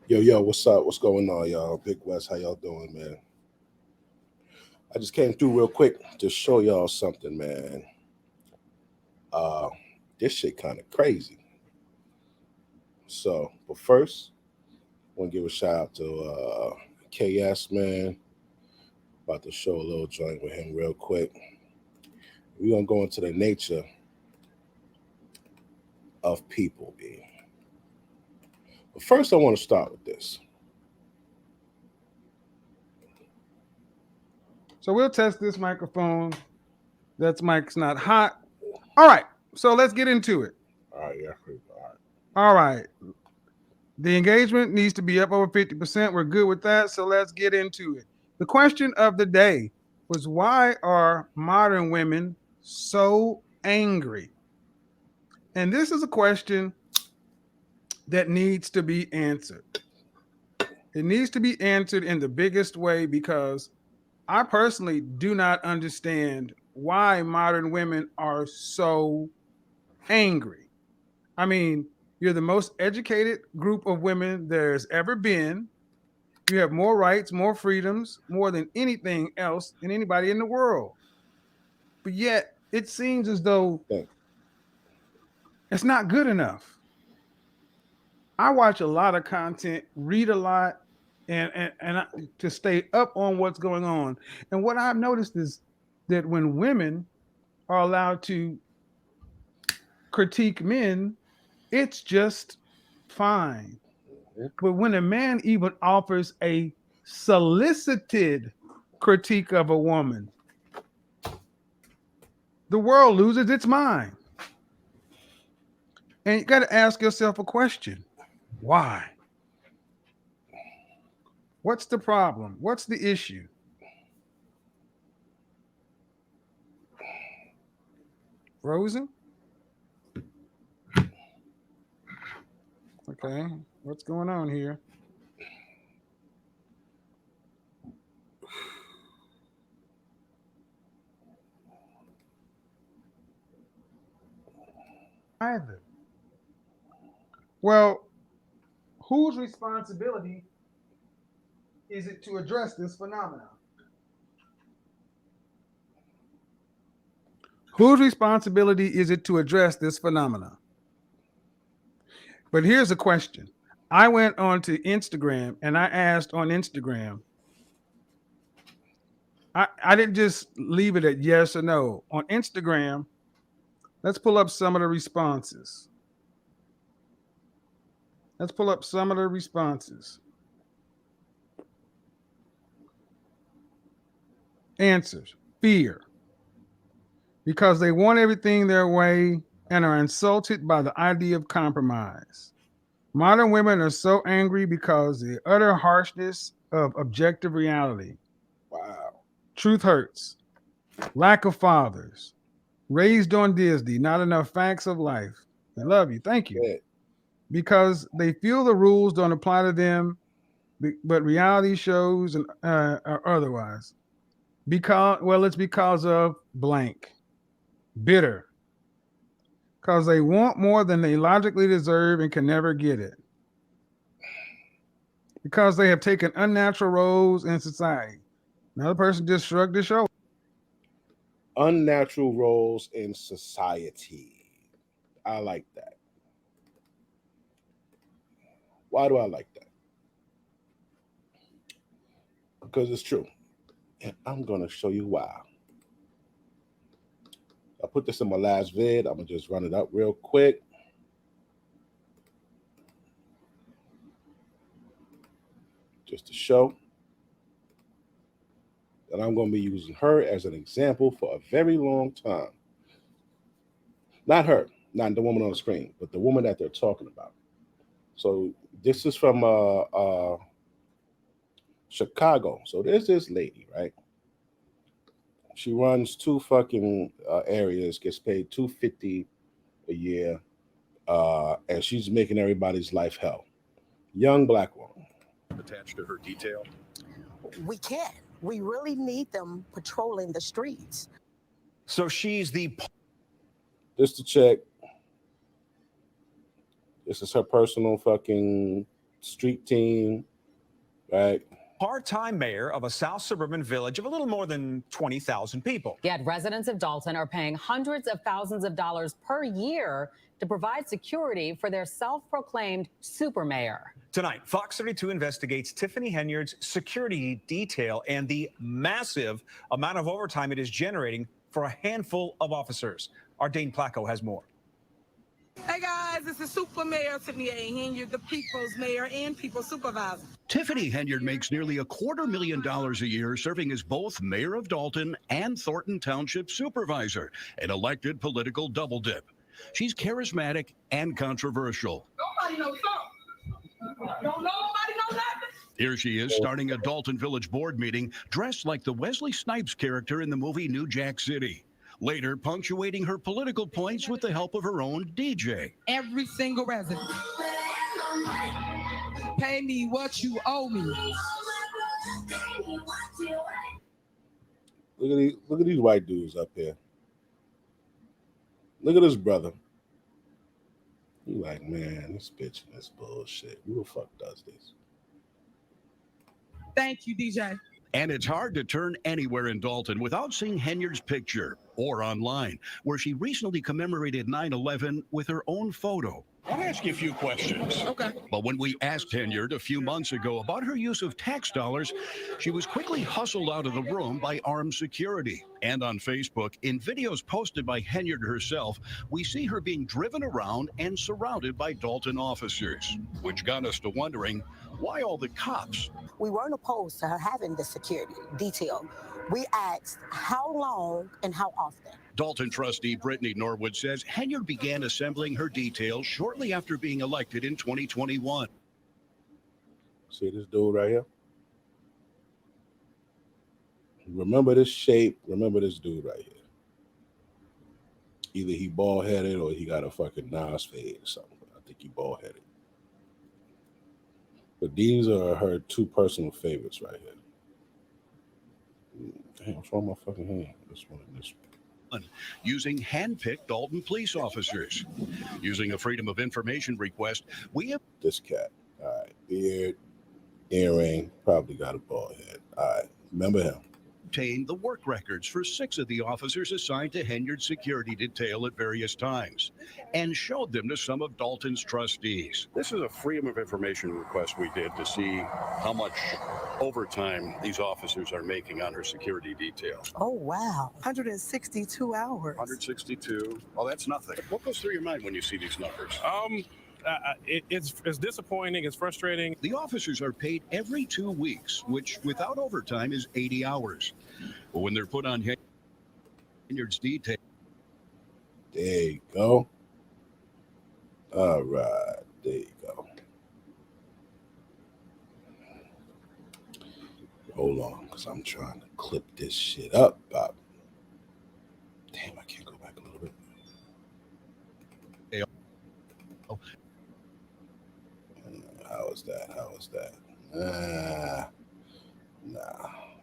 Yo, what's up? What's going on, y'all? Big West, how y'all doing, man? I just came through real quick to show y'all something, man. Uh, this shit kind of crazy. So, but first, I want to give a shout out to KS, man. About to show a little joint with him real quick. We're gonna go into the nature of people, B. But first, I want to start with this. So we'll test this microphone. That mic's not hot. All right. So let's get into it. All right, yeah, all right. All right. The engagement needs to be up over 50%. We're good with that. So let's get into it. The question of the day was, why are modern women so angry? And this is a question that needs to be answered. It needs to be answered in the biggest way, because I personally do not understand why modern women are so angry. I mean, you're the most educated group of women there's ever been. You have more rights, more freedoms, more than anything else than anybody in the world. But yet, it seems as though Thank it's not good enough. I watch a lot of content, read a lot, to stay up on what's going on. And what I've noticed is that when women are allowed to critique men, it's just fine. you. But when a man even offers a solicited critique of a woman, the world loses its mind. And you got to ask yourself a question: why? What's the problem? What's the issue? Frozen? Okay. What's going on here? Either. Well, whose responsibility is it to address this phenomenon? Whose responsibility is it to address this phenomenon? But here's a question. I went on to Instagram and I asked on Instagram. I didn't just leave it at yes or no. On Instagram, let's pull up some of the responses. Let's pull up some of the responses. Answers: fear, because they want everything their way and are insulted by the idea of compromise. Modern women are so angry because the utter harshness of objective reality. Wow. Truth hurts. Lack of fathers. Raised on Disney. Not enough facts of life. We love you. Thank you. Yeah. Because they feel the rules don't apply to them, but reality shows and are otherwise. It's because of blank. Bitter. Because they want more than they logically deserve and can never get it. Because they have taken unnatural roles in society. Another person just shrugged his shoulder. Unnatural roles in society. I like that. Why do I like that? Because it's true. And I'm going to show you why. I put this in my last vid. I'm going to just run it up real quick. Just to show that I'm going to be using her as an example for a very long time. Not her, not the woman on the screen, but the woman that they're talking about. So this is from Chicago. So there's this lady, right? She runs two fucking areas, gets paid $250 a year, and she's making everybody's life hell. Young black woman. Attached to her detail. We can. We really need them patrolling the streets. So she's the This to check. This is her personal fucking street team, right? Part-time mayor of a South suburban village of a little more than 20,000 people. Yet residents of Dalton are paying hundreds of thousands of dollars per year to provide security for their self-proclaimed super mayor. Tonight, Fox 32 investigates Tiffany Henyard's security detail and the massive amount of overtime it is generating for a handful of officers. Our Dane Placco has more. Hey guys, this is Super Mayor Tiffany A. Henyard, the People's Mayor and People's Supervisor. Tiffany Henyard makes nearly $250,000 a year serving as both mayor of Dalton and Thornton Township supervisor, an elected political double dip. She's charismatic and controversial. Nobody knows something. Don't nobody know nothing. Here she is starting a Dalton Village board meeting dressed like the Wesley Snipes character in the movie New Jack City. Later, punctuating her political points with the help of her own DJ. Every single resident. Pay me what you owe me. Look at these white dudes up here. Look at this brother. You like, man, this bitch and this bullshit. Who the fuck does this? Thank you, DJ. And it's hard to turn anywhere in Dalton without seeing Henyard's picture or online, where she recently commemorated 9/11 with her own photo. I'll ask you a few questions. Okay. But when we asked Henyard a few months ago about her use of tax dollars, she was quickly hustled out of the room by armed security. And on Facebook, in videos posted by Henyard herself, we see her being driven around and surrounded by Dalton officers, which got us to wondering, why all the cops? We weren't opposed to her having the security detail. We asked how long and how often. Dalton trustee Brittany Norwood says Henyard began assembling her details shortly after being elected in 2021. See this dude right here? Remember this shape. Remember this dude right here. Either he bald-headed or he got a fucking Nas fade or something. I think he bald-headed. But these are her two personal favorites right here. Damn, what's wrong with my fucking hand? This one and this one. Using hand-picked Dalton police officers. Using a Freedom of Information request, we have This cat. All right. Beard, earring, probably got a bald head. All right. Remember him. obtained the work records for 6 of the officers assigned to Henyard's security detail at various times and showed them to some of Dalton's trustees. This is a Freedom of Information request we did to see how much overtime these officers are making on her security detail. Oh, wow. 162 hours. 162. Oh, that's nothing. What goes through your mind when you see these numbers? It's disappointing. It's frustrating. The officers are paid every 2 weeks, which without overtime is 80 hours. But when they're put on Henyard's detail. There you go. All right. There you go. Hold on, because I'm trying to clip this shit up, Bob. Damn, I can't go back a little bit. How is that? How is that? Nah.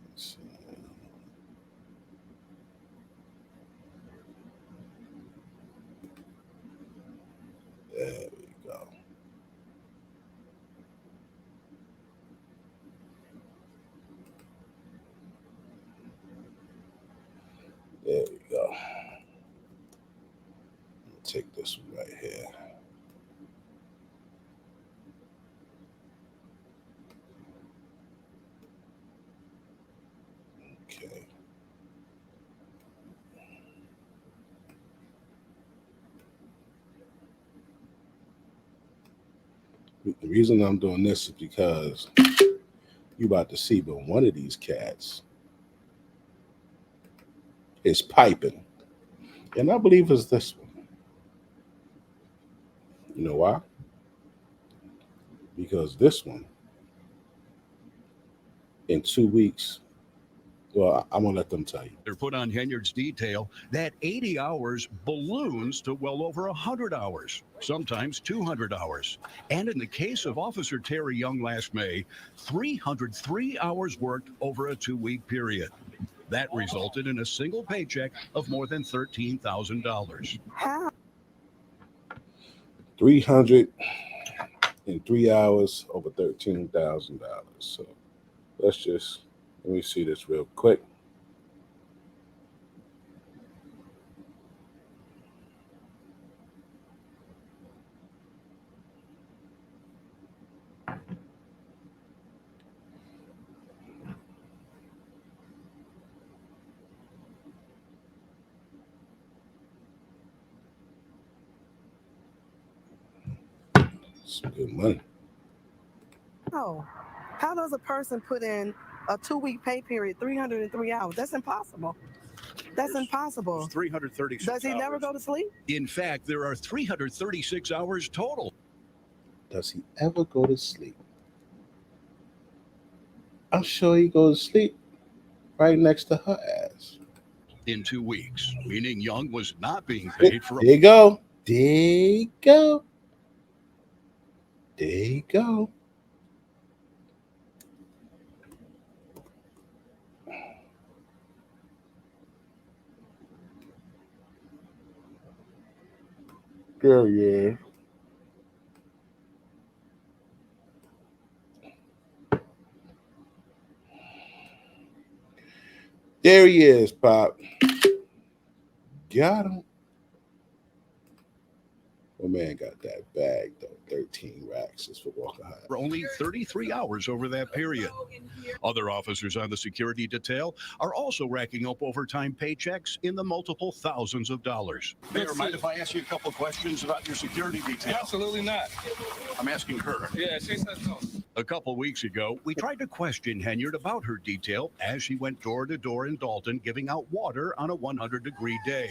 Let's see. There we go. There we go. Take this one right here. Okay. The reason I'm doing this is because you about to see, but one of these cats is piping. And I believe it's this one. You know why? Because this one, in 2 weeks, well, I'm going to let them tell you. They're put on Henyard's detail, that 80 hours balloons to well over 100 hours, sometimes 200 hours. And in the case of Officer Terry Young last May, 303 hours worked over a 2-week period. That resulted in a single paycheck of more than $13,000. How? 300 In 3 hours, over $13,000. So let me see this real quick. Some good money. Oh, how does a person put in a 2-week pay period, 303 hours? That's impossible. That's impossible. It's 336 Does he never hours. go to sleep? In fact, there are 336 hours total. Does he ever go to sleep? I'm sure he goes to sleep right next to her ass. In 2 weeks, meaning Young was not being There paid for. you go. There you go. There you go. There he is. There he is, Pop. Got him. Oh man, got that bag though. 13 racks just for walking high. For only 33 hours over that period. Other officers on the security detail are also racking up overtime paychecks in the multiple thousands of dollars. Mayor, mind if I ask you a couple of questions about your security detail? Absolutely not. I'm asking her. Yeah, she says no. A couple weeks ago, we tried to question Henyard about her detail as she went door to door in Dalton giving out water on a 100-degree day,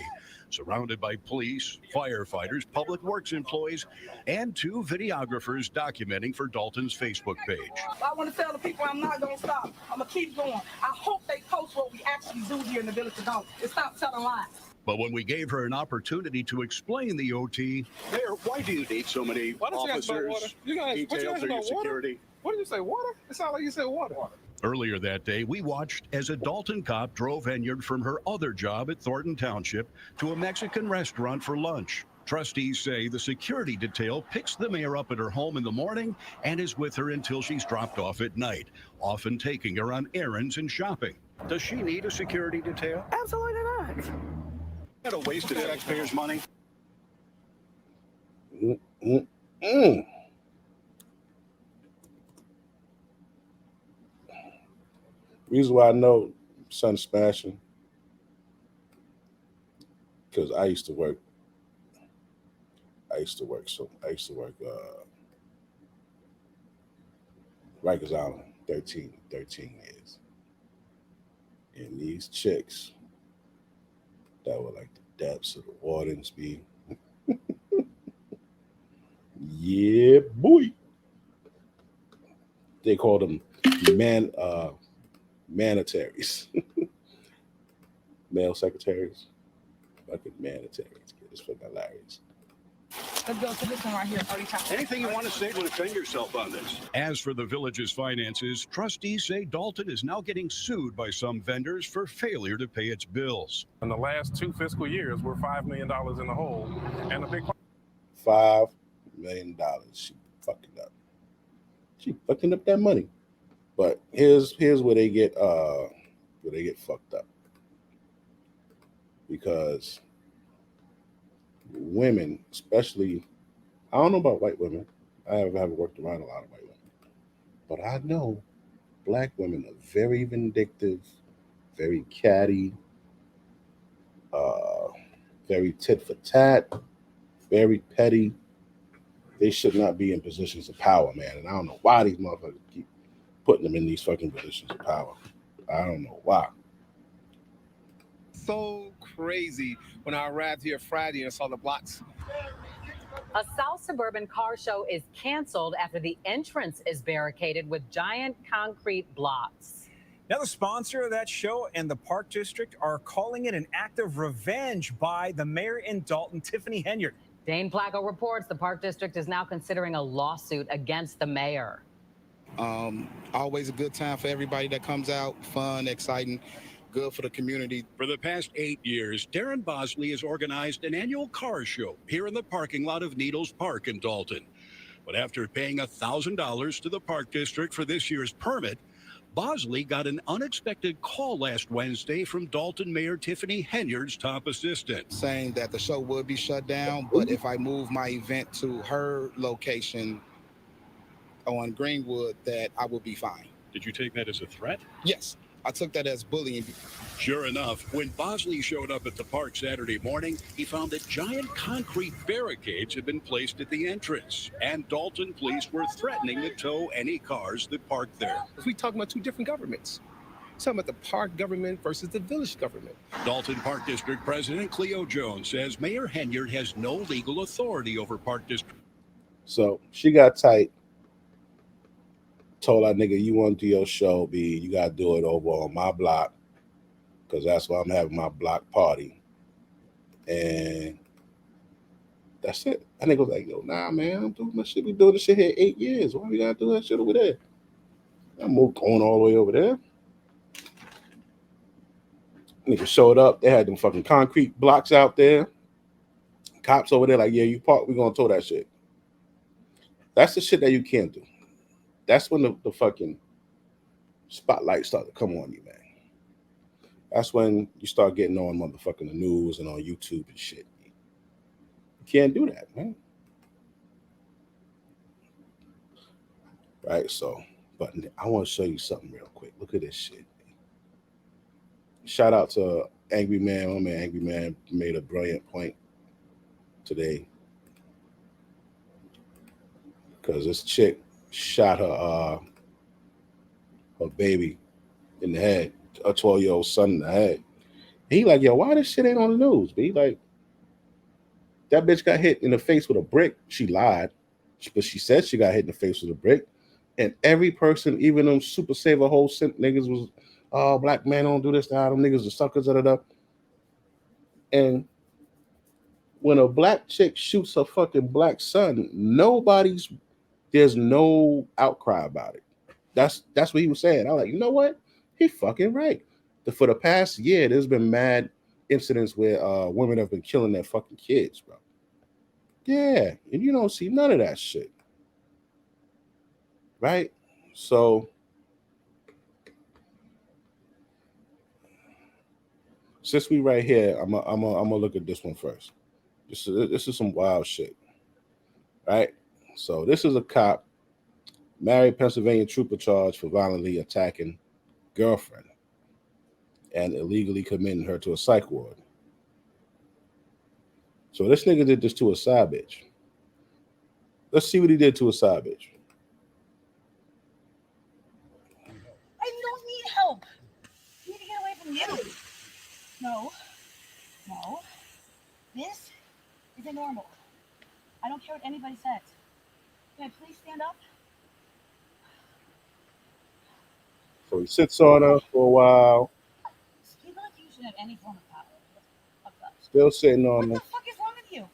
surrounded by police, firefighters, public works employees, and 2 videographers documenting for Dalton's Facebook page. I want to tell the people I'm not going to stop. I'm going to keep going. I hope they post what we actually do here in the village of Dalton and stop telling lies. But when we gave her an opportunity to explain the OT, Mayor, why do you need so many Why don't you ask about water? officers You guys, what you detailed ask for your about water? security? What did you say, water? It sounded like you said water. earlier that day, we watched as a Dalton cop drove Henyard from her other job at Thornton Township to a Mexican restaurant for lunch. Trustees say the security detail picks the mayor up at her home in the morning and is with her until she's dropped off at night, often taking her on errands and shopping. Does she need a security detail? Absolutely not. Is that a waste of taxpayers' money? Reason why I know Sun smashing, because I used to work Rikers Island 13 years. And these chicks that were like the depths of the wardens be yeah, boy. They called them manataries. Male secretaries. Fucking manataries. It's fucking hilarious. Let's go to this one right here. 30 times. Anything you want to say to defend yourself on this? As for the village's finances, trustees say Dalton is now getting sued by some vendors for failure to pay its bills. In the last 2 fiscal years, we're $5 million in the hole, and a big $5 million. She fucking up. She fucking up that money. But here's where they get fucked up. Because women, especially, I don't know about white women. I haven't worked around a lot of white women. But I know black women are very vindictive, very catty, very tit for tat, very petty. They should not be in positions of power, man. And I don't know why these motherfuckers keep putting them in these fucking positions of power. I don't know why. So crazy when I arrived here Friday and saw the blocks. A South Suburban car show is canceled after the entrance is barricaded with giant concrete blocks. Now, the sponsor of that show and the Park District are calling it an act of revenge by the mayor in Dalton, Tiffany Henyard. Dane Placco reports the Park District is now considering a lawsuit against the mayor. Always a good time for everybody that comes out, fun, exciting, good for the community. For the past 8 years, Darren Bosley has organized an annual car show here in the parking lot of Needles Park in Dalton. But after paying $1,000 to the park district for this year's permit, Bosley got an unexpected call last Wednesday from Dalton Mayor Tiffany Henyard's top assistant, saying that the show would be shut down, but if I move my event to her location on Greenwood, that I will be fine. Did you take that as a threat? Yes, I took that as bullying. Sure enough, when Bosley showed up at the park Saturday morning, he found that giant concrete barricades had been placed at the entrance, and Dalton police were threatening to tow any cars that parked there. We talking about two different governments. Talking about the park government versus the village government. Dalton Park District President Cleo Jones says Mayor Henyard has no legal authority over Park District. So she got tight. Told that nigga, you want to do your show, B, you got to do it over on my block, because that's where I'm having my block party. And that's it. That nigga was like, yo, nah, man, I'm doing my shit. We doing this shit here 8 years. Why we got to do that shit over there? I'm going all the way over there. Nigga showed up. They had them fucking concrete blocks out there. Cops over there like, yeah, you park, we going to tow that shit. That's the shit that you can't do. That's when the fucking spotlight start to come on you, man. That's when you start getting on motherfucking the news and on YouTube and shit. You can't do that, man. Right, so, but I want to show you something real quick. Look at this shit. Shout out to Angry Man. My man Angry Man made a brilliant point today. Because this chick shot her baby in the head, a 12-year-old son in the head. And he like, yo, why this shit ain't on the news? But he like, that bitch got hit in the face with a brick. She lied, but she said she got hit in the face with a brick. And every person, even them super saver whole niggas was, oh, black man don't do this, that. Them niggas are suckers, da. And when a black chick shoots her fucking black son, there's no outcry about it. That's what he was saying. I was like, you know what? He fucking right. For the past year, there's been mad incidents where women have been killing their fucking kids, bro. Yeah, and you don't see none of that shit. Right? So since we right here, I'm gonna look at this one first. This is some wild shit. Right? So this is a cop, married Pennsylvania trooper charged for violently attacking girlfriend and illegally committing her to a psych ward. So this nigga did this to a side bitch. Let's see what he did to a side bitch. I don't need help. You need to get away from you. No. This isn't normal. I don't care what anybody says. Can I please stand up? So he sits on her for a while. You feel like you should have any form of power. Still sitting on her. What the fuck is wrong with you?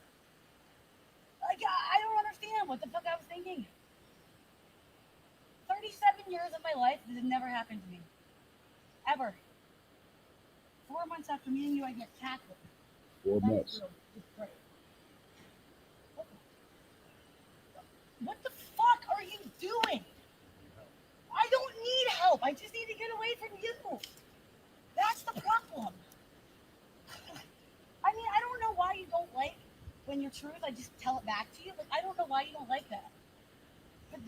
Like, I don't understand what the fuck I was thinking. 37 years of my life, this has never happened to me. Ever. 4 months after meeting you, I get tackled. 4 months. What the fuck are you doing? I don't need help. I just need to get away from you. That's the problem. I mean, I don't know why you don't like when your truth, I just tell it back to you. Like, I don't know why you don't like that. But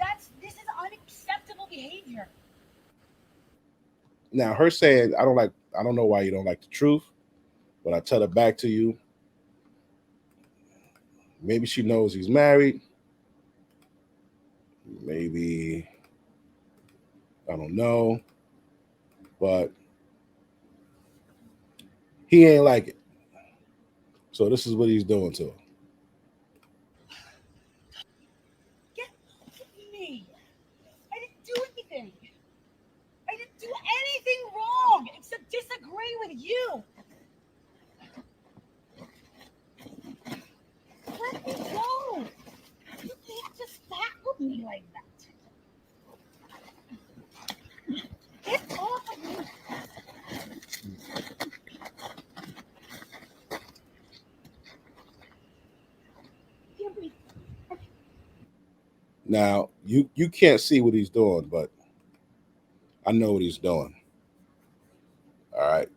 this is unacceptable behavior. Now, her saying, I don't know why you don't like the truth, but I tell it back to you. Maybe she knows he's married. Maybe, I don't know. But he ain't like it. So this is what he's doing to her. Get off of me. I didn't do anything. I didn't do anything wrong except disagree with you. Let me go. You can't just tackle me like that. Get off of me. Now you can't see what he's doing, but I know what he's doing. All right.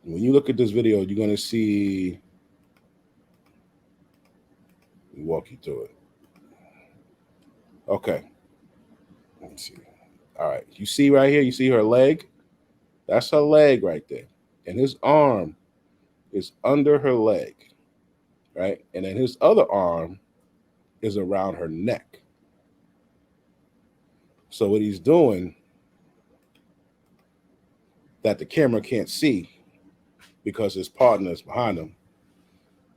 When you look at this video, you're gonna see. Let me walk you through it. Okay. Let me see. All right. You see right here. You see her leg. That's her leg right there, and his arm is under her leg, right? And then his other arm is around her neck. So what he's doing that the camera can't see because his partner is behind him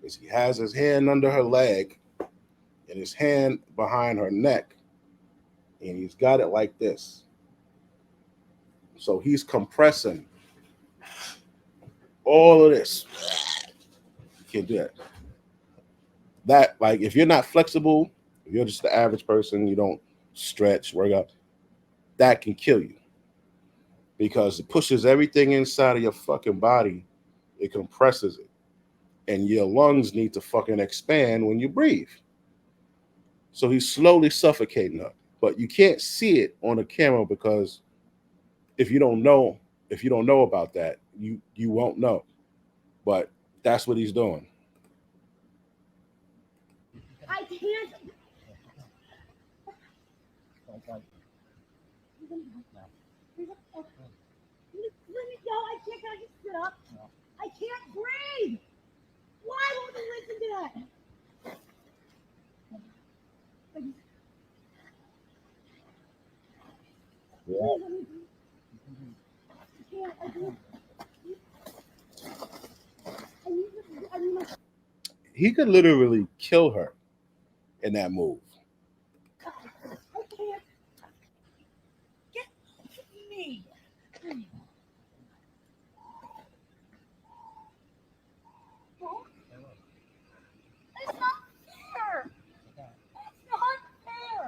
is he has his hand under her leg and his hand behind her neck, and he's got it like this. So he's compressing all of this. You can't do that. That, like, if you're not flexible, if you're just the average person, you don't stretch, work out, that can kill you because it pushes everything inside of your fucking body. It compresses it, and your lungs need to fucking expand when you breathe. So he's slowly suffocating her, but you can't see it on the camera because if you don't know about that, you won't know. But that's what he's doing. I can't. Let me go. I can't. Can I just sit up? I can't breathe. Why won't you listen to that? Please, let me. I can't. I need my. He could literally kill her in that move. I can't. Get me. It's not fair. It's not fair.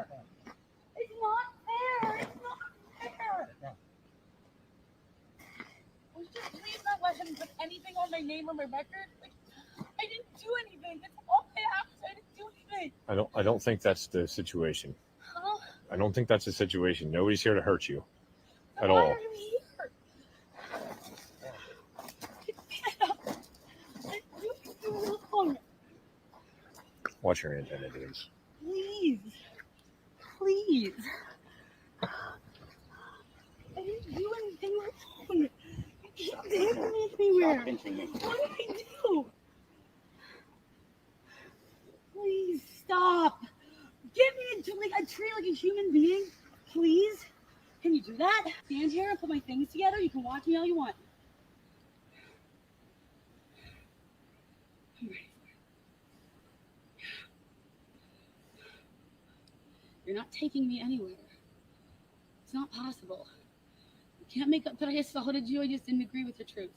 It's not fair. It's not fair. Would you just please not let him put anything on my name or my record? Like, I didn't do anything. It's all my acts. I didn't do anything. I don't think that's the situation. Huh? I don't think that's the situation. Nobody's here to hurt you Then at why all. are you here? Get up. You wrong. Watch your antennas. Please. Please. I didn't do anything wrong. You can't take me anywhere. What did I do? Please stop. Get me into like a tree like a human being. Please. Can you do that? Stand here and put my things together. You can watch me all you want. I'm ready for it. You're not taking me anywhere. It's not possible. You can't make up that I assaulted you. I just didn't agree with the truth.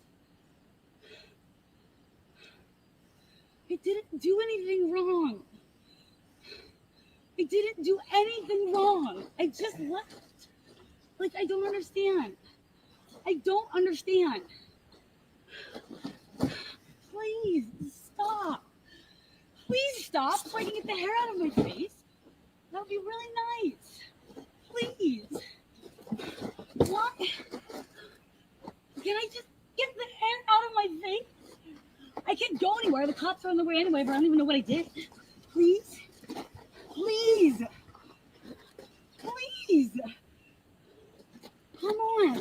I didn't do anything wrong. I didn't do anything wrong. I just left. Like, I don't understand. I don't understand. Please stop. Please stop so I can get the hair out of my face. That would be really nice. Please. Why? Can I just get the hair out of my face? I can't go anywhere. The cops are on the way anyway, but I don't even know what I did. Please. Please. Please. Come on.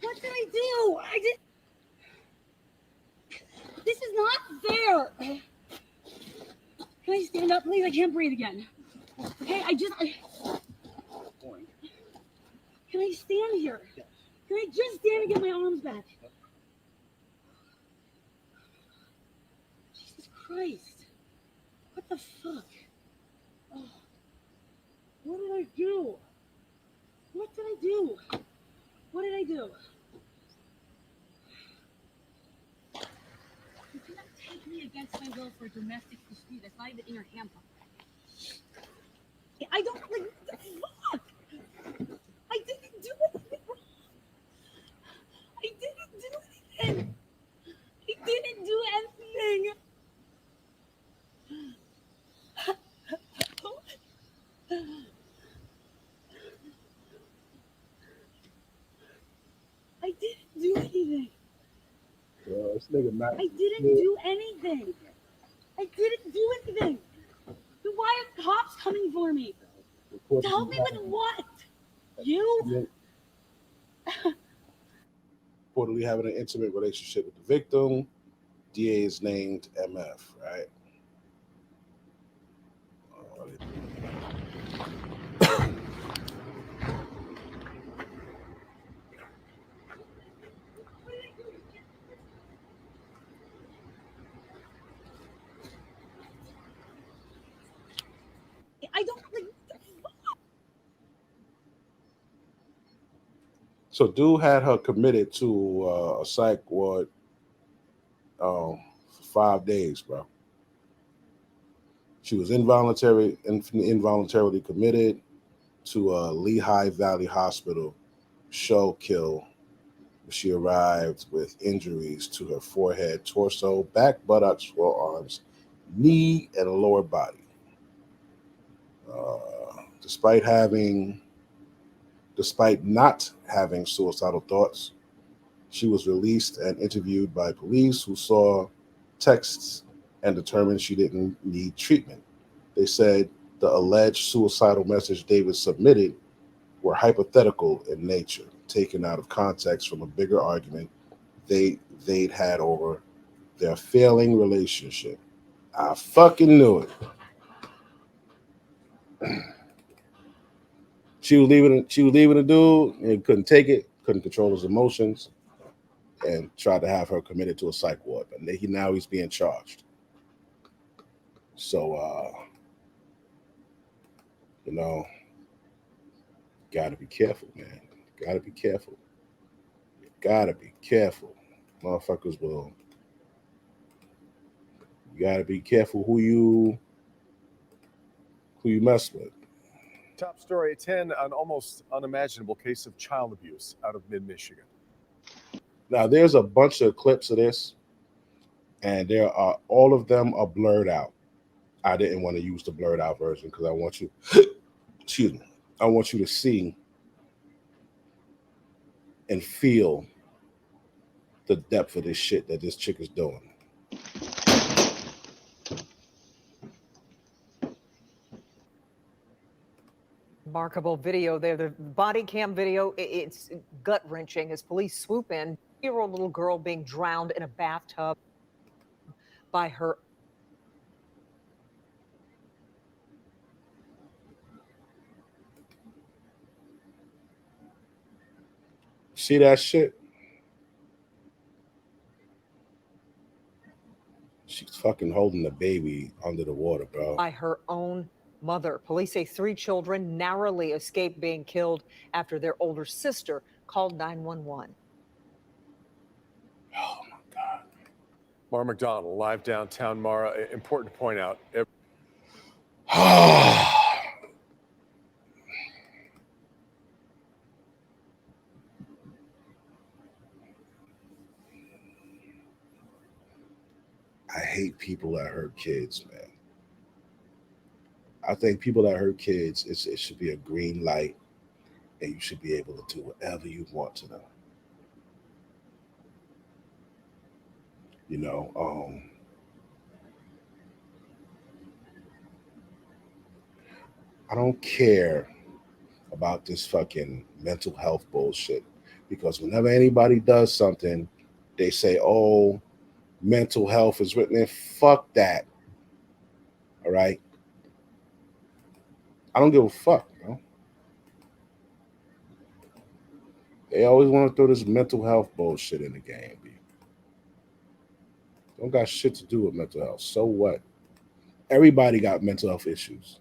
What did I do? This is not fair. Can I stand up, please? I can't breathe again. Okay, Can I stand here? Can I just stand and get my arms back? Jesus Christ. What the fuck? Oh. What did I do? What did I do? What did I do? You cannot take me against my will for a domestic dispute. That's not even in your handbook. I don't like the fuck. I didn't do anything wrong. I didn't do anything. I didn't do anything. I didn't do anything. Yo, this nigga not. I didn't do anything. I didn't do anything. Then why are cops coming for me? To help me with what? You? Reportedly having an intimate relationship with the victim. DA is named MF, right? I don't like. So, dude had her committed to a psych ward for 5 days, bro. She was involuntarily committed to Lehigh Valley Hospital. Show kill. She arrived with injuries to her forehead, torso, back, buttocks, forearms, knee, and lower body. Despite not having suicidal thoughts, she was released and interviewed by police who saw texts and determined she didn't need treatment. They said the alleged suicidal message David submitted were hypothetical in nature, taken out of context from a bigger argument they'd had over their failing relationship. I fucking knew it. She was leaving the dude and couldn't take it, couldn't control his emotions, and tried to have her committed to a psych ward. But now he's being charged. So gotta be careful, man. Gotta be careful. Gotta be careful. Motherfuckers will. You gotta be careful who you mess with. Top story at 10, an almost unimaginable case of child abuse out of mid-Michigan. Now, there's a bunch of clips of this, and all of them are blurred out. I didn't want to use the blurred out version because I want you, excuse me, I want you to see and feel the depth of this shit that this chick is doing. Remarkable video there. The body cam video, it's gut-wrenching as police swoop in. 8-year-old little girl being drowned in a bathtub by her. See that shit? She's fucking holding the baby under the water, bro. By her own mother. Police say 3 children narrowly escaped being killed after their older sister called 911. Oh my God. Mara McDonald, live downtown. Mara, important to point out. I hate people that hurt kids, man. I think people that hurt kids, it should be a green light, and you should be able to do whatever you want to them. I don't care about this fucking mental health bullshit, because whenever anybody does something, they say, oh, mental health is written in. Fuck that. All right? I don't give a fuck, bro. They always want to throw this mental health bullshit in the game, B. Don't got shit to do with mental health. So what? Everybody got mental health issues.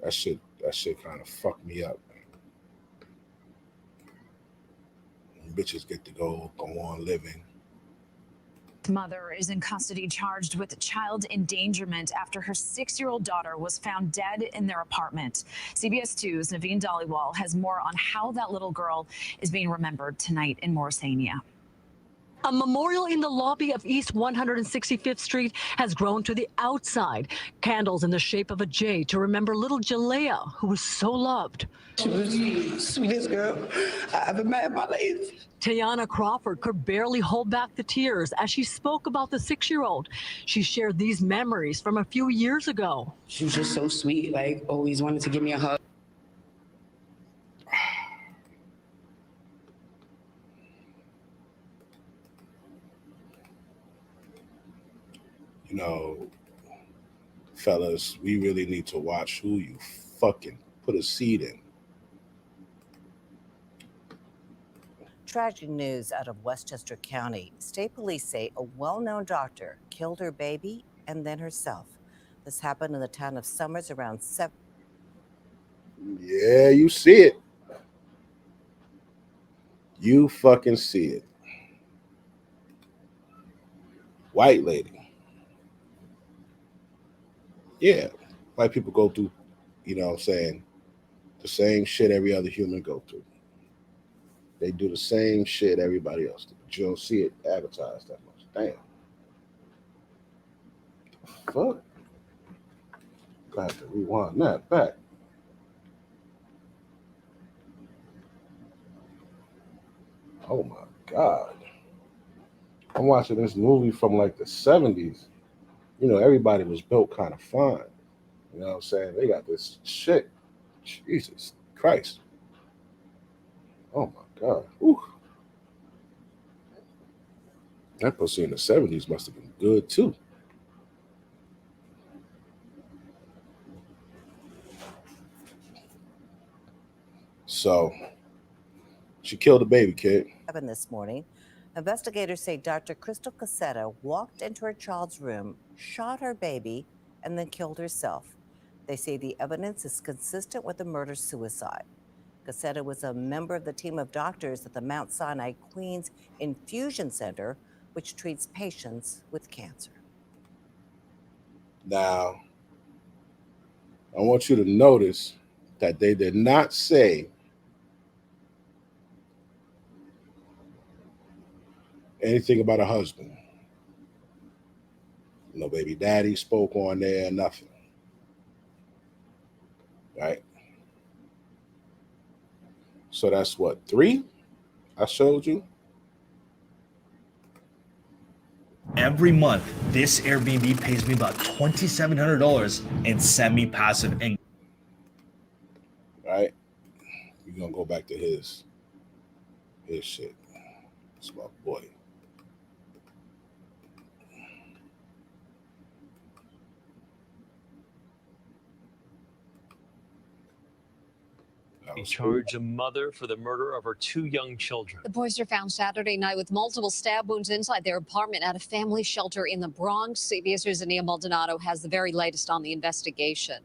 That shit kind of fucked me up, man. Bitches get to go on living. Mother is in custody charged with child endangerment after her 6-year-old daughter was found dead in their apartment. CBS 2's Naveen Dhaliwal has more on how that little girl is being remembered tonight in Morrisania. A memorial in the lobby of East 165th Street has grown to the outside. Candles in the shape of a J to remember little Jalea, who was so loved. She was the sweetest girl I ever met in my life. Tayana Crawford could barely hold back the tears as she spoke about the 6-year-old. She shared these memories from a few years ago. She was just so sweet, like always wanted to give me a hug. You know, fellas, we really need to watch who you fucking put a seed in. Tragic news out of Westchester County. State police say a well-known doctor killed her baby and then herself. This happened in the town of Summers around 7. Yeah, you see it. You fucking see it. White lady. Yeah. White people go through, you know what I'm saying, the same shit every other human go through. They do the same shit everybody else do. But you don't see it advertised that much. Damn. Fuck. I have to rewind that back. Oh my God. I'm watching this movie from like the 70s. You know, everybody was built kind of fine. You know what I'm saying? They got this shit. Jesus Christ. Oh my God. Whew. That pussy in the 70s must have been good too. So she killed a baby kid. This morning, investigators say Dr. Crystal Casetta walked into her child's room, shot her baby, and then killed herself. They say the evidence is consistent with a murder-suicide. Casetta was a member of the team of doctors at the Mount Sinai Queens Infusion Center, which treats patients with cancer. Now, I want you to notice that they did not say anything about a husband. No baby daddy spoke on there, nothing. Right? So that's what, 3 I showed you? Every month, this Airbnb pays me about $2,700 in semi-passive income. Right? We're gonna go back to his shit. It's my boy. They charge a mother for the murder of her 2 young children. The boys are found Saturday night with multiple stab wounds inside their apartment at a family shelter in the Bronx. CBS News' Ania Maldonado has the very latest on the investigation.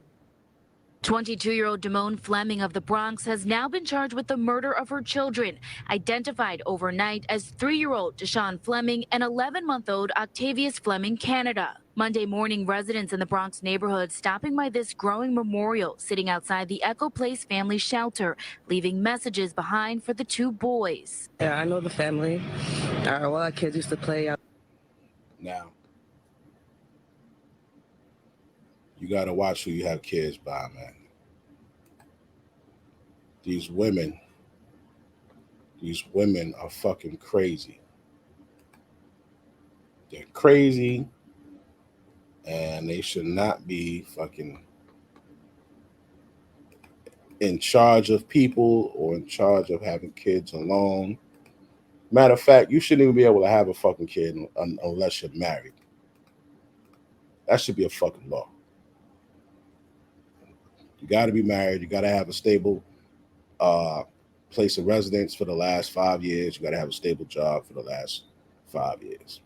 22-year-old Damone Fleming of the Bronx has now been charged with the murder of her children, identified overnight as 3-year-old Deshaun Fleming and 11-month-old Octavius Fleming, Canada. Monday morning, residents in the Bronx neighborhood stopping by this growing memorial sitting outside the Echo Place family shelter, leaving messages behind for the 2 boys. Yeah, I know the family. All our kids used to play out. Now, you gotta watch who you have kids by, man. These women are fucking crazy. They're crazy, and they should not be fucking in charge of people or in charge of having kids alone. Matter of fact, you shouldn't even be able to have a fucking kid unless you're married. That should be a fucking law. You got to be married. You got to have a stable place of residence for the last 5 years. You got to have a stable job for the last 5 years.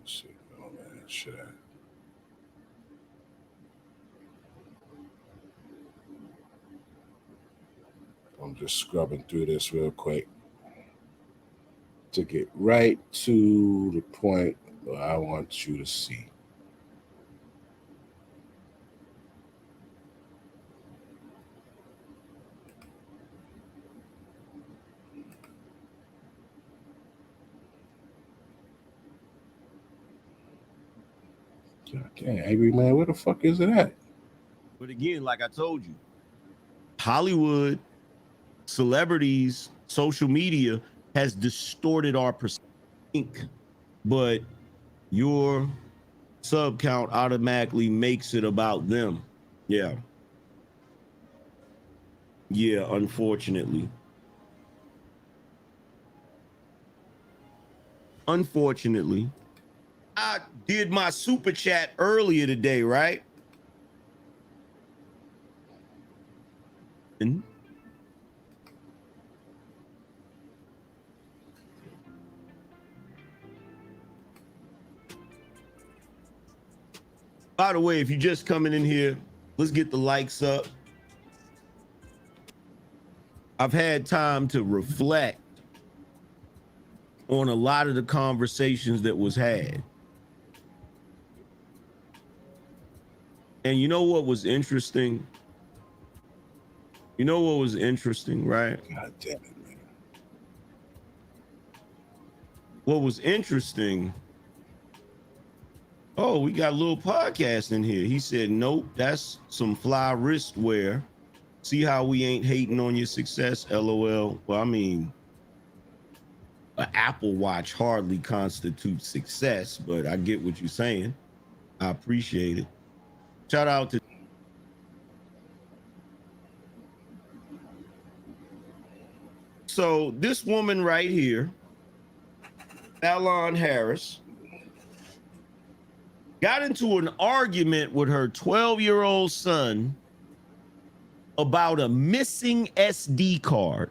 See. Oh man, shit. I'm just scrubbing through this real quick to get right to the point where I want you to see. God damn, Angry Man, where the fuck is it at? But again, like I told you, Hollywood, celebrities, social media has distorted our perspective. But your sub count automatically makes it about them. Yeah. Yeah, unfortunately. Unfortunately. I did my super chat earlier today, right? And by the way, if you're just coming in here, let's get the likes up. I've had time to reflect on a lot of the conversations that was had. And you know what was interesting? You know what was interesting, right? God damn it, man. What was interesting? Oh, we got a little podcast in here. He said, nope, that's some fly wristwear. See how we ain't hating on your success, LOL. Well, I mean, an Apple Watch hardly constitutes success, but I get what you're saying. I appreciate it. Shout out to so this woman right here, Fallon Harris, got into an argument with her 12-year-old son about a missing SD card.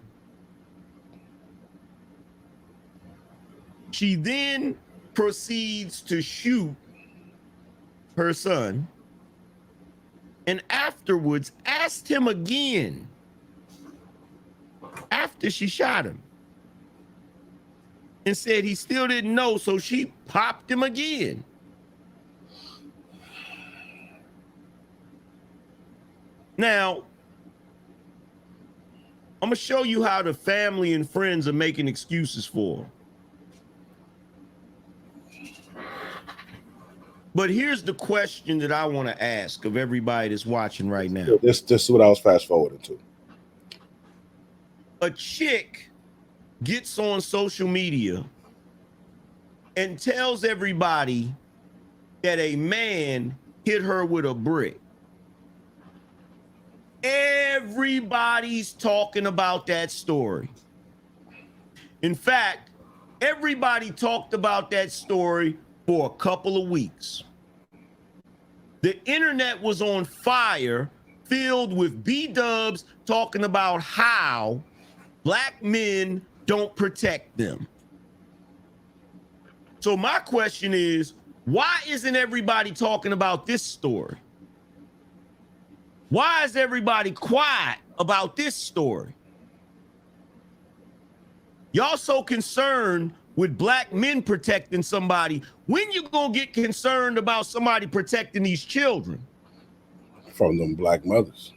She then proceeds to shoot her son and afterwards asked him again after she shot him and said he still didn't know, so she popped him again. Now, I'm gonna show you how the family and friends are making excuses for her. But here's the question that I want to ask of everybody that's watching right now. This is what I was fast forwarding to. A chick gets on social media and tells everybody that a man hit her with a brick. Everybody's talking about that story. In fact, everybody talked about that story for a couple of weeks. The internet was on fire, filled with B-dubs talking about how black men don't protect them. So my question is, why isn't everybody talking about this story? Why is everybody quiet about this story? Y'all so concerned with black men protecting somebody. When you gonna get concerned about somebody protecting these children? From them black mothers.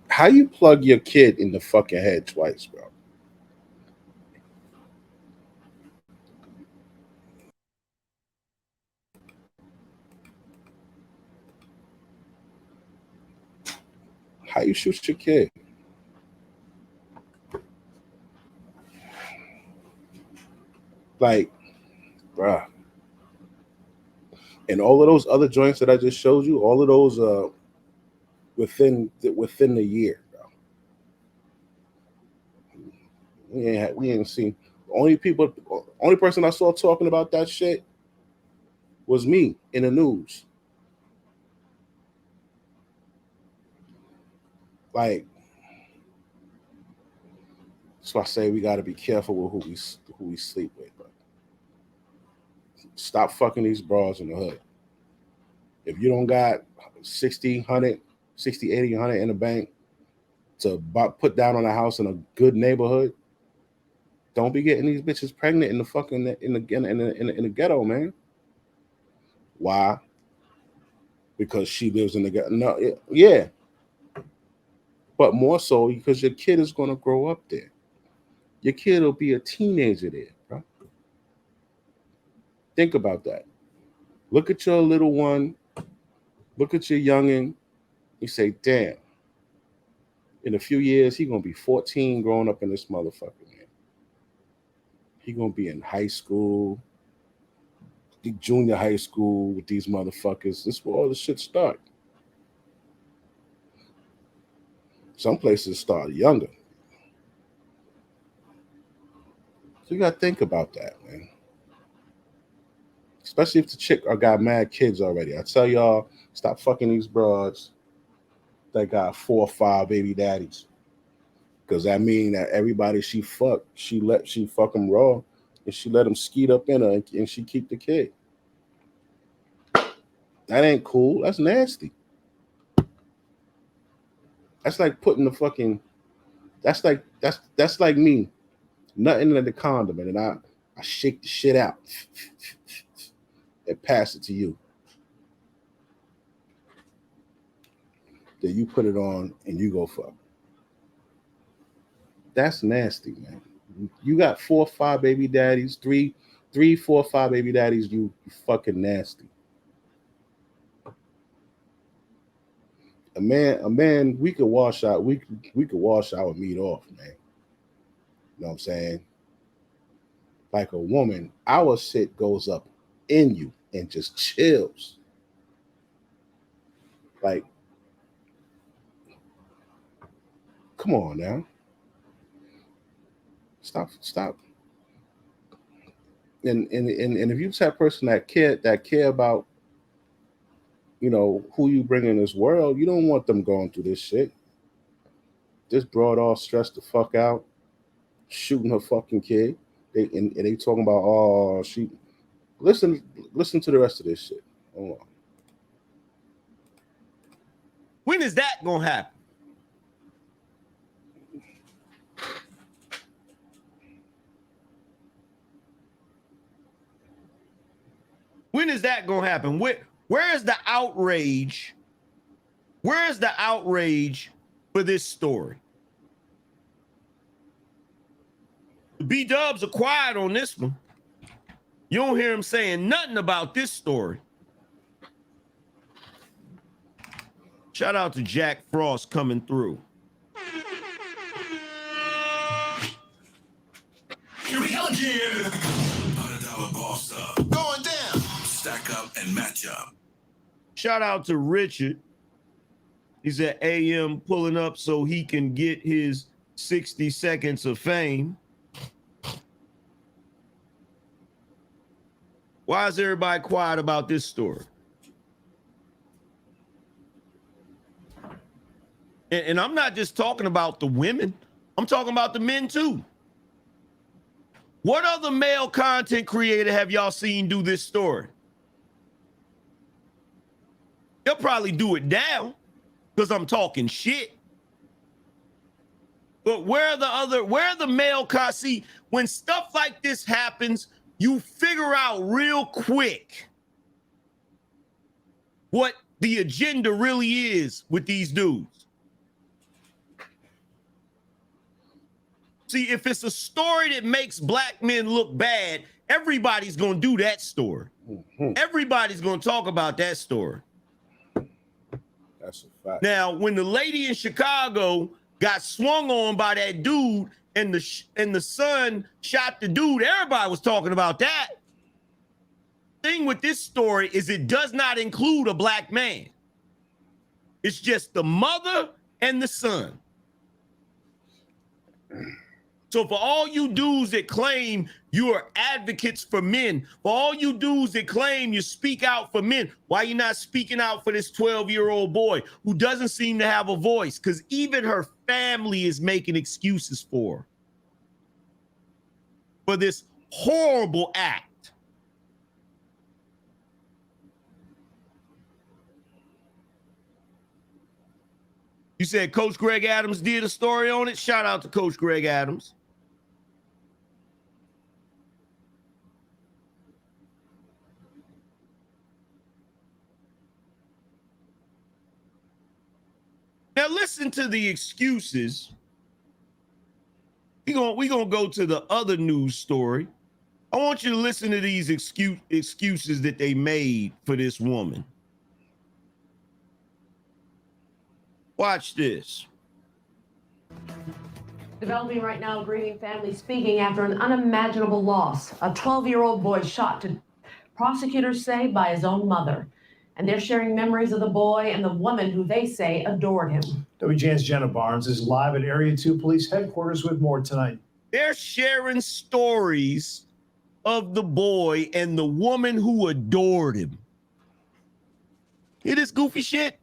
How you plug your kid in the fucking head twice, bro? How you shoot your kid? Like, bruh. And all of those other joints that I just showed you, all of those within the year, bro. We ain't seen only person I saw talking about that shit was me in the news. Like, so I say we got to be careful with who we sleep with, bro. Stop fucking these bras in the hood. If you don't got 60, 100, 60, 80, 100 in the bank to put down on a house in a good neighborhood, don't be getting these bitches pregnant in the fucking in the ghetto, man. Why? Because she lives in the ghetto. No, yeah. But more so because your kid is gonna grow up there. Your kid will be a teenager there, bro. Think about that. Look at your little one. Look at your youngin'. You say, damn. In a few years, he gonna be 14, growing up in this motherfucker, man. He gonna be in high school, junior high school with these motherfuckers. This is where all the shit start. Some places start younger. So you gotta think about that, man. Especially if the chick got mad kids already. I tell y'all, stop fucking these broads that got 4 or 5 baby daddies. Because that mean that everybody she fuck them raw, and she let them skeet up in her, and she keep the kid. That ain't cool. That's nasty. That's like putting the fucking. That's like me, nothing in the condom, and I shake the shit out and pass it to you. Then you put it on and you go fuck. That's nasty, man. You got 4 or 5 baby daddies, 3, 4 or 5 baby daddies. You fucking nasty. A man, we could wash out. We could wash our meat off, man. You know what I'm saying? Like a woman, our shit goes up in you and just chills. Like, come on now. Stop. And if you're the type of person that care about, you know, who you bring in this world, you don't want them going through this shit. This broad all stressed the fuck out, shooting her fucking kid. They talking about, oh, she. Listen to the rest of this shit. Hold on. When is that gonna happen? When is that gonna happen? Where is the outrage? Where is the outrage for this story? The B-dubs are quiet on this one. You don't hear him saying nothing about this story. Shout out to Jack Frost coming through. Here we go again. $100 boss up. Going down. Stack up and match up. Shout out to Richard. He's at AM pulling up so he can get his 60 seconds of fame. Why is everybody quiet about this story? And I'm not just talking about the women. I'm talking about the men too. What other male content creator have y'all seen do this story? They'll probably do it now because I'm talking shit. But where are the male content? See, when stuff like this happens, you figure out real quick what the agenda really is with these dudes. See, if it's a story that makes black men look bad, everybody's going to do that story. Mm-hmm. Everybody's going to talk about that story. That's a fact. Now, when the lady in Chicago got swung on by that dude and the son shot the dude, everybody was talking about that. Thing with this story is it does not include a black man. It's just the mother and the son. So for all you dudes that claim you are advocates for men, for all you dudes that claim you speak out for men, why you not speaking out for this 12-year-old boy who doesn't seem to have a voice? Because even her family is making excuses for this horrible act. You said Coach Greg Adams did a story on it? Shout out to Coach Greg Adams. Now listen to the excuses. We gonna go to the other news story. I want you to listen to these excuses that they made for this woman. Watch this. Developing right now, grieving family speaking after an unimaginable loss. A 12-year-old boy shot to prosecutors say by his own mother. And they're sharing memories of the boy and the woman who they say adored him. WGN's Jenna Barnes is live at Area 2 Police Headquarters with more tonight. They're sharing stories of the boy and the woman who adored him. Hear this goofy shit?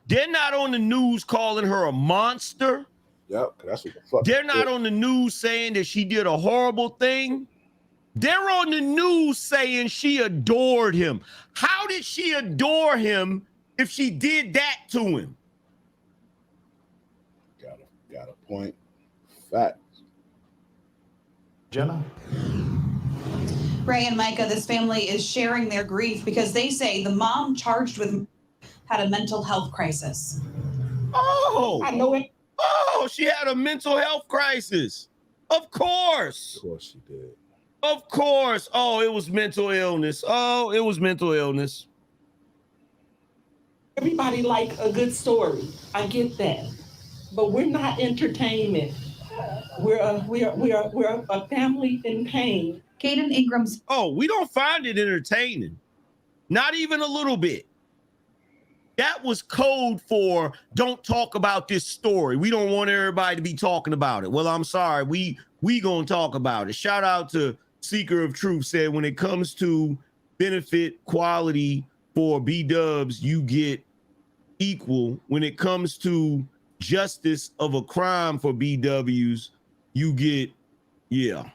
They're not on the news calling her a monster. Yep, that's what the fuck. They're not on the news saying that she did a horrible thing. They're on the news saying she adored him. How did she adore him if she did that to him? Got a point. Fact. Jenna? Ray and Micah, this family is sharing their grief because they say the mom charged with had a mental health crisis. Oh, I know it. Oh, she had a mental health crisis. Of course. Of course she did. Of course. Oh, it was mental illness. Oh, it was mental illness. Everybody like a good story. I get that. But we're not entertainment. We're a family in pain. Caden Ingram's. Oh, we don't find it entertaining. Not even a little bit. That was code for don't talk about this story. We don't want everybody to be talking about it. Well, I'm sorry. We gonna talk about it. Shout out to Seeker of Truth said when it comes to benefit quality for B-dubs, you get equal. When it comes to justice of a crime for BWs, you get, yeah.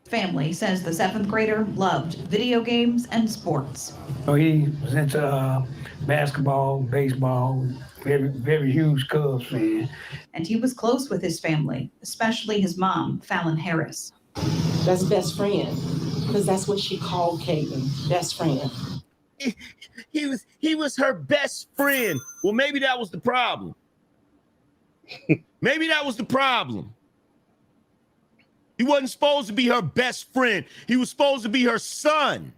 Family says the 7th grader loved video games and sports. So he was into basketball, baseball, very huge Cubs fan. And he was close with his family, especially his mom, Fallon Harris. That's best friend, because that's what she called Caden, best friend. He was her best friend. Well, maybe that was the problem. Maybe that was the problem. He wasn't supposed to be her best friend. He was supposed to be her son.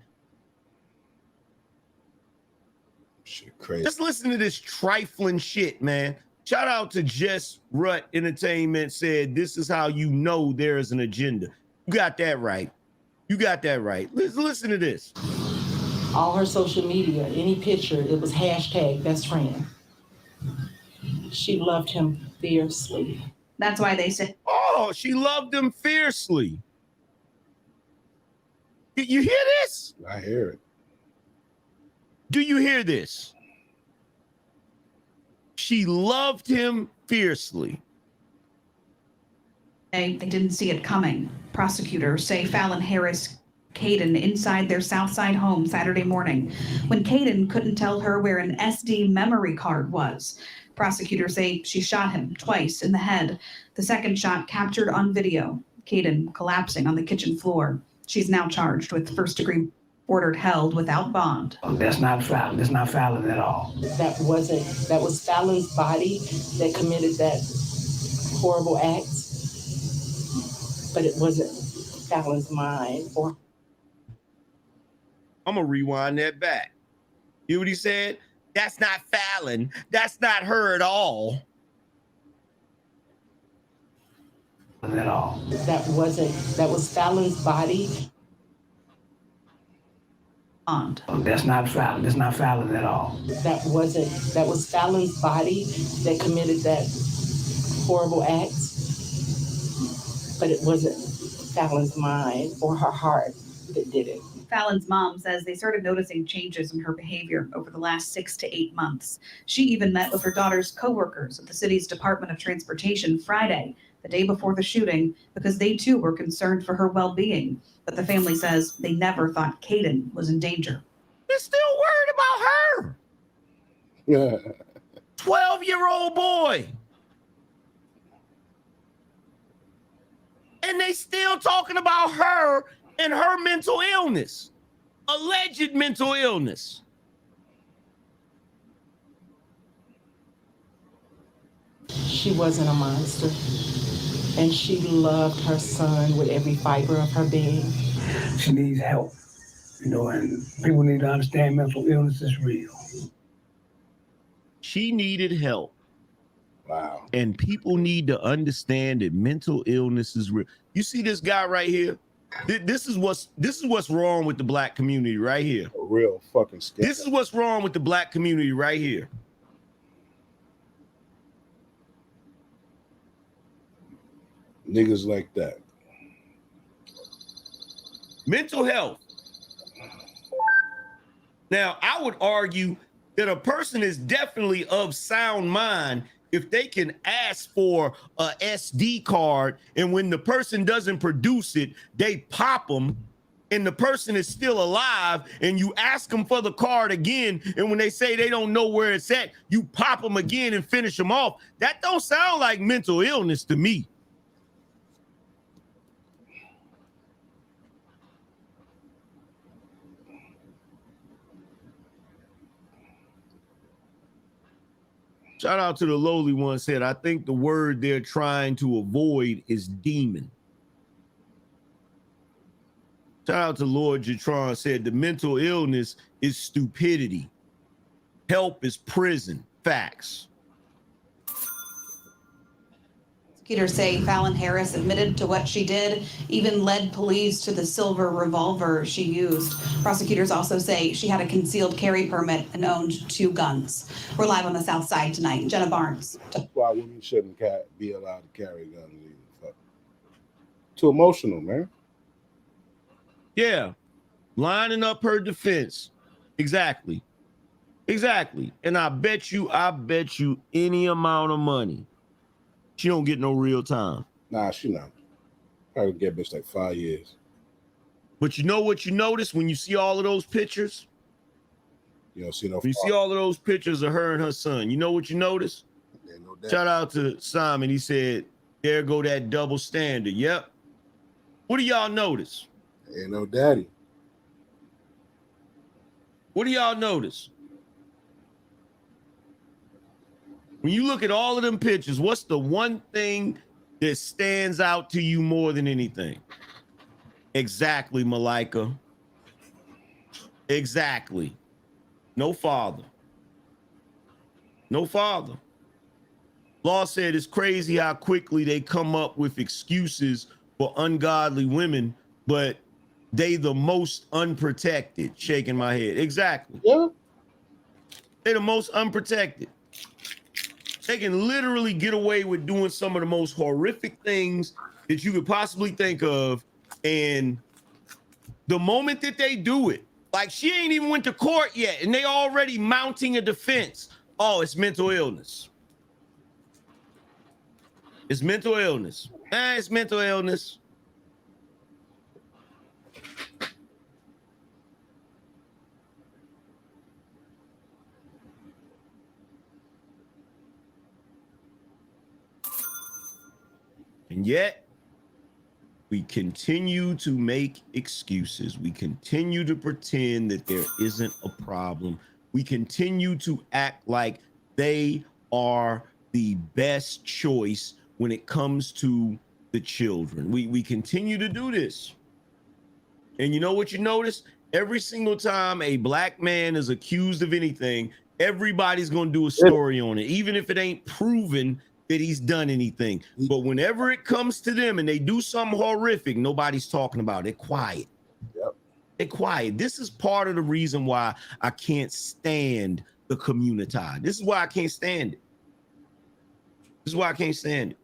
Shit, crazy. Just listen to this trifling shit, man. Shout out to Jess Rutt Entertainment said, this is how you know there is an agenda. You got that right. You got that right. Listen to this. All her social media, any picture, it was hashtag best friend. She loved him fiercely. That's why they said, oh, she loved him fiercely. You hear this? I hear it. Do you hear this? She loved him fiercely. They didn't see it coming. Prosecutors say Fallon Harris Caden inside their Southside home Saturday morning when Caden couldn't tell her where an SD memory card was. Prosecutors say she shot him twice in the head. The second shot captured on video. Caden collapsing on the kitchen floor. She's now charged with first-degree ordered held without bond. Oh, that's not Fallon. That's not Fallon at all. That was Fallon's body that committed that horrible act. But it wasn't Fallon's mind. I'm gonna rewind that back. You know what he said? That's not Fallon. That's not her at all. At all. That was Fallon's body. Oh, that's not Fallon. That's not Fallon at all. That was Fallon's body that committed that horrible act. But it wasn't Fallon's mind or her heart that did it. Fallon's mom says they started noticing changes in her behavior over the last 6 to 8 months. She even met with her daughter's coworkers at the city's Department of Transportation Friday. the day before the shooting because they too were concerned for her well-being. But the family says they never thought Caden was in danger. They're still worried about her. Yeah. 12-year-old boy. And they still talking about her and her mental illness, alleged mental illness. She wasn't a monster, and she loved her son with every fiber of her being. She needs help, and people need to understand mental illness is real. She needed help. Wow. And people need to understand that mental illness is real. You see this guy right here? This is what's wrong with the black community right here. A real fucking scam. This is what's wrong with the black community right here. Niggas like that. Mental health. Now, I would argue that a person is definitely of sound mind if they can ask for a SD card, and when the person doesn't produce it, they pop them, and the person is still alive, and you ask them for the card again, and when they say they don't know where it's at, you pop them again and finish them off. That don't sound like mental illness to me. Shout out to the lowly one, said, I think the word they're trying to avoid is demon. Shout out to Lord Jatron, said the mental illness is stupidity. Help is prison. Facts. Prosecutors say Fallon Harris admitted to what she did, even led police to the silver revolver she used. Prosecutors also say she had a concealed carry permit and owned 2 guns. We're live on the South Side tonight. Jenna Barnes. That's why women shouldn't be allowed to carry guns either. Fuck. Too emotional, man. Yeah. Lining up her defense. Exactly. Exactly. And I bet you any amount of money, she don't get no real time. Nah, she not. Probably get bitch like 5 years. But you know what you notice when you see all of those pictures? You don't see no. You see all of those pictures of her and her son. You know what you notice? No Shout out to Simon. He said, there go that double standard. Yep. What do y'all notice? Ain't no daddy. What do y'all notice? When you look at all of them pictures, what's the one thing that stands out to you more than anything? Exactly, Malika. Exactly. No father. No father. Law said it's crazy how quickly they come up with excuses for ungodly women, but they the most unprotected. Shaking my head. Exactly. Yeah. They're the most unprotected. They can literally get away with doing some of the most horrific things that you could possibly think of. And the moment that they do it, like she ain't even went to court yet, and they already mounting a defense. Oh, it's mental illness. It's mental illness. It's mental illness. And yet, we continue to make excuses. We continue to pretend that there isn't a problem. We continue to act like they are the best choice when it comes to the children. We continue to do this. And you know what you notice? Every single time a black man is accused of anything, everybody's going to do a story on it, even if it ain't proven that he's done anything. But whenever it comes to them and they do something horrific, nobody's talking about it. They're quiet. Yep. They're quiet. This is part of the reason why I can't stand the community. This is why I can't stand it. This is why I can't stand it.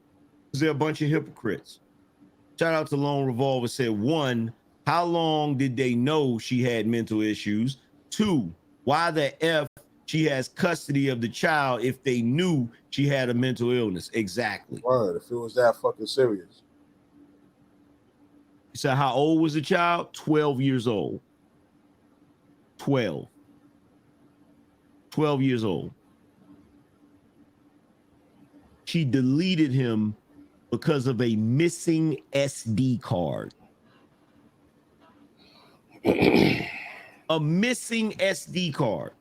Because they're a bunch of hypocrites. Shout out to Lone Revolver, said, 1, how long did they know she had mental issues? 2, why the F she has custody of the child if they knew she had a mental illness. Exactly. Word, if it was that fucking serious. So how old was the child? 12 years old. 12 years old. She deleted him because of a missing SD card. A missing SD card.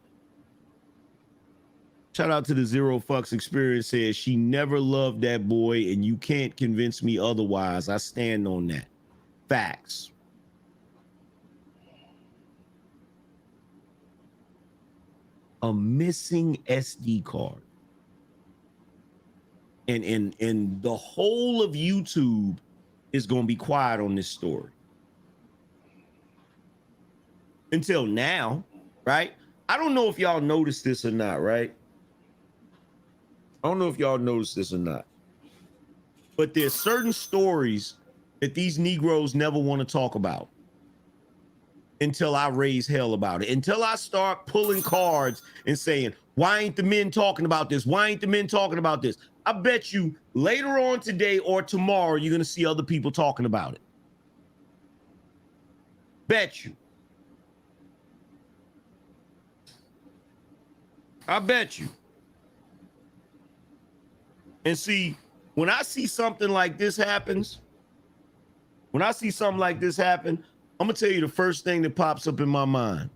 Shout out to the Zero Fucks Experience, says she never loved that boy and you can't convince me otherwise. I stand on that. Facts. A missing SD card. And the whole of YouTube is going to be quiet on this story. Until now, right? I don't know if y'all noticed this or not, right? I don't know if y'all noticed this or not. But there's certain stories that these Negroes never want to talk about until I raise hell about it. Until I start pulling cards and saying, why ain't the men talking about this? Why ain't the men talking about this? I bet you later on today or tomorrow, you're going to see other people talking about it. Bet you. I bet you. And see, when I see something like this happens, I'm going to tell you the first thing that pops up in my mind.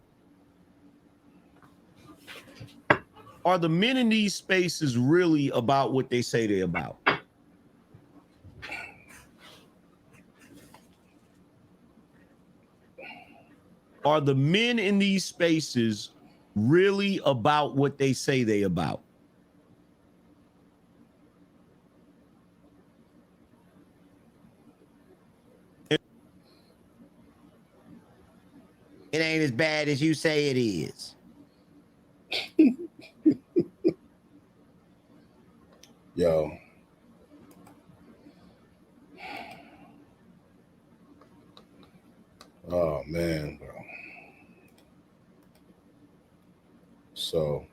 Are the men in these spaces really about what they say they're about? Are the men in these spaces really about what they say they're about? It ain't as bad as you say it is. Yo. Oh man, bro. So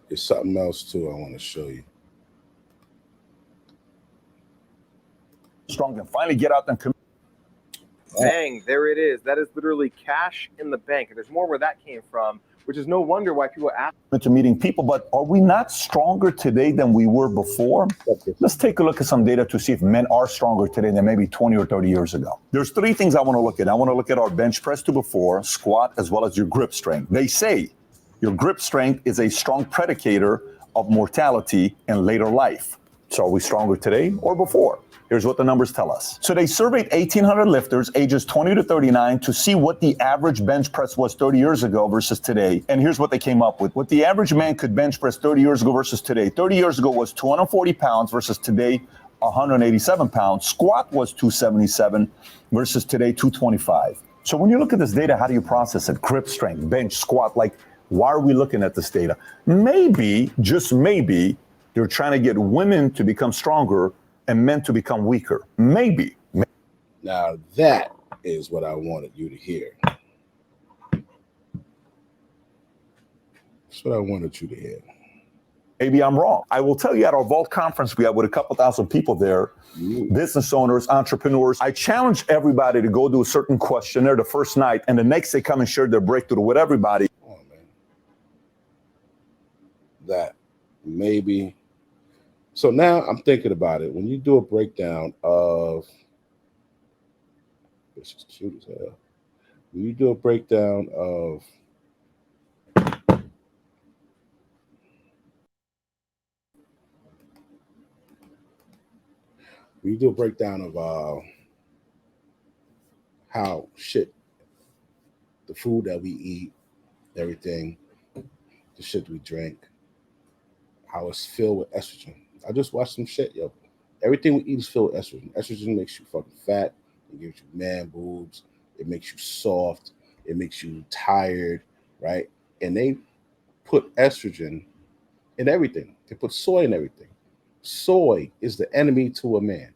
there's something else too I want to show you. Strong and finally get out and commit. Bang, there it is. That is literally cash in the bank. And there's more where that came from, which is no wonder why people ask. To meeting people, but are we not stronger today than we were before? Let's take a look at some data to see if men are stronger today than maybe 20 or 30 years ago. There's three things I want to look at. I want to look at our bench press to before, squat, as well as your grip strength. They say your grip strength is a strong predicator of mortality in later life. So are we stronger today or before? Here's what the numbers tell us. So they surveyed 1,800 lifters ages 20 to 39 to see what the average bench press was 30 years ago versus today. And here's what they came up with. What the average man could bench press 30 years ago versus today. 30 years ago was 240 pounds versus today 187 pounds. Squat was 277 versus today 225. So when you look at this data, how do you process it? Grip strength, bench, squat, like why are we looking at this data? Maybe, just maybe, they're trying to get women to become stronger and men to become weaker. Maybe. Now that is what I wanted you to hear. That's what I wanted you to hear. Maybe I'm wrong. I will tell you at our Vault conference, we had with a couple thousand people there, business owners, entrepreneurs. I challenge everybody to go do a certain questionnaire the first night, and the next they come and share their breakthrough with everybody. Oh, man. That maybe. So now I'm thinking about it. When you do a breakdown of, this is cute as hell. When you do a breakdown of how shit, the food that we eat, everything, the shit we drink, how it's filled with estrogen. I just watched some shit, yo. Everything we eat is filled with estrogen. Estrogen makes you fucking fat. It gives you man boobs. It makes you soft. It makes you tired, right? And they put estrogen in everything. They put soy in everything. Soy is the enemy to a man.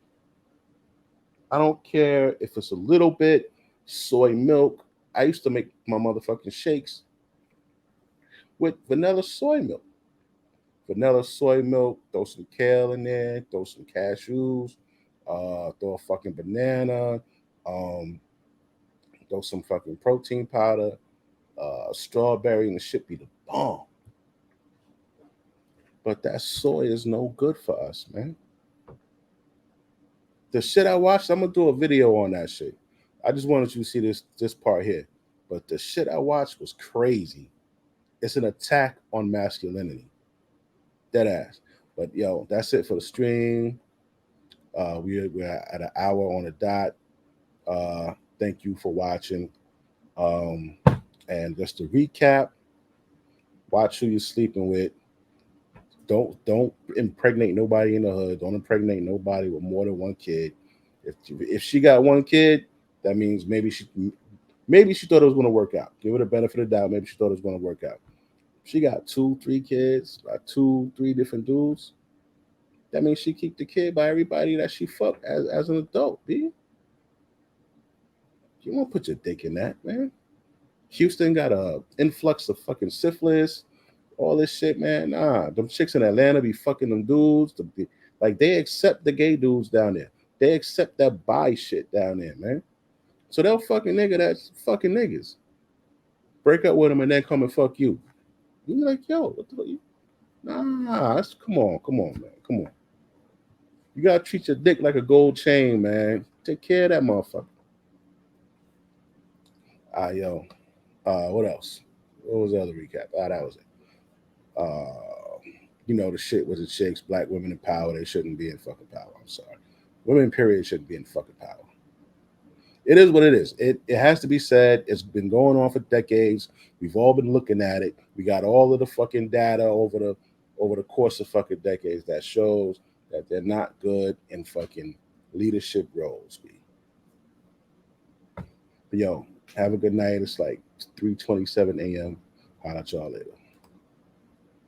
I don't care if it's a little bit, soy milk, I used to make my motherfucking shakes with vanilla soy milk. Vanilla soy milk, throw some kale in there, throw some cashews, throw a fucking banana, um, throw some fucking protein powder, strawberry, and the shit be the bomb. But that soy is no good for us, man. The shit I watched, I'm gonna do a video on that shit. I just wanted you to see this part here. But the shit I watched was crazy. It's an attack on masculinity. Dead ass. But yo, that's it for the stream. We're at an hour on the dot. Thank you for watching. And just to recap, watch who you're sleeping with. Don't impregnate nobody in the hood. Don't impregnate nobody with more than one kid. If she got one kid, that means maybe she thought it was going to work out. Give her the benefit of the doubt. Maybe she thought it was going to work out. If she got 2-3 kids, by 2-3 different dudes, that means she keep the kid by everybody that she fucked as an adult, B. You won't put your dick in that, man. Houston got a influx of fucking syphilis, all this shit, man. Nah, them chicks in Atlanta be fucking them dudes. Like, they accept the gay dudes down there. They accept that bi shit down there, man. So they'll fucking nigga that's fucking niggas. Break up with them and then come and fuck you. You be like, yo, what the fuck? Nah, come on, man. Come on. You gotta treat your dick like a gold chain, man. Take care of that motherfucker. Yo. What else? What was the other recap? That was it. The shit with the chicks, black women in power, they shouldn't be in fucking power. I'm sorry. Women, period, shouldn't be in fucking power. It is what it is. It has to be said. It's been going on for decades. We've all been looking at it. We got all of the fucking data over the course of fucking decades that shows that they're not good in fucking leadership roles. But yo, have a good night. It's like 3:27 a.m. Holla at y'all later.